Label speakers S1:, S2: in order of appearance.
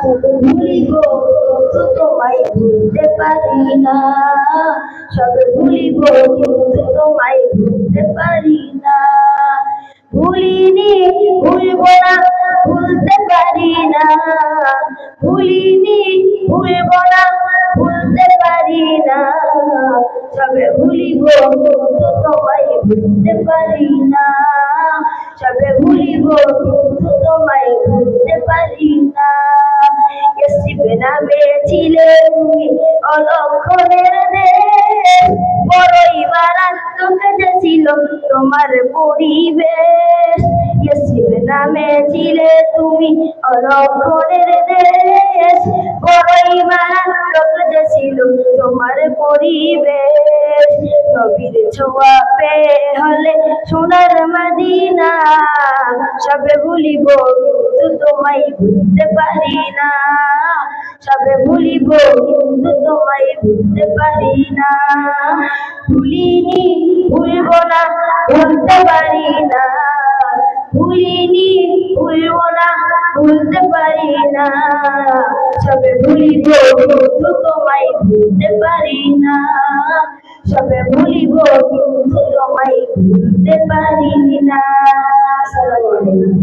S1: সবে ভুলিব কিন্তু তোমায় ভুলতে পারি না, সবে ভুলিব কিন্তু তোমায় ভুলতে পারি না। ভুলিনি ভুলব না, ভুলতে পারি না, ভুলিনি ভুলব না, ভুলতে পারি না। সবে ভুলিব কিন্তু তোমায় ভুলতে পারি না, সবে ভুলিব কিন্তু তোমায় ভুলতে পারি না। ইয়াসরিবে নামে ছিলে তুমি অলক্ষণের দেশ, বড়ই মারাত্মক যে ছিল তোমার পরিবেশ। ইয়াসরিবে নামে ছিলে তুমি অলক্ষণের দেশ, বড়ই মারাত্মক যে ছিল তোমার পরিবেশ। নবীর ছোঁয়া পেয়ে হলে সোনার মদিনা, সবে ভুলিব কিন্তু তোমায় ভুলতে পারি না, সবে ভুলিব কিন্তু তোমায় ভুলতে পারি না। ভুলিনি ভুলব না, ভুলতে পারি না, ভুলিনি ভুলব না, ভুলতে পারি না। সবে ভুলিব কিন্তু তোমায় ভুলতে পারি না, সবে ভুলিব কিন্তু তোমায় ভুলতে পারি না। আসসালামু আলাইকুম।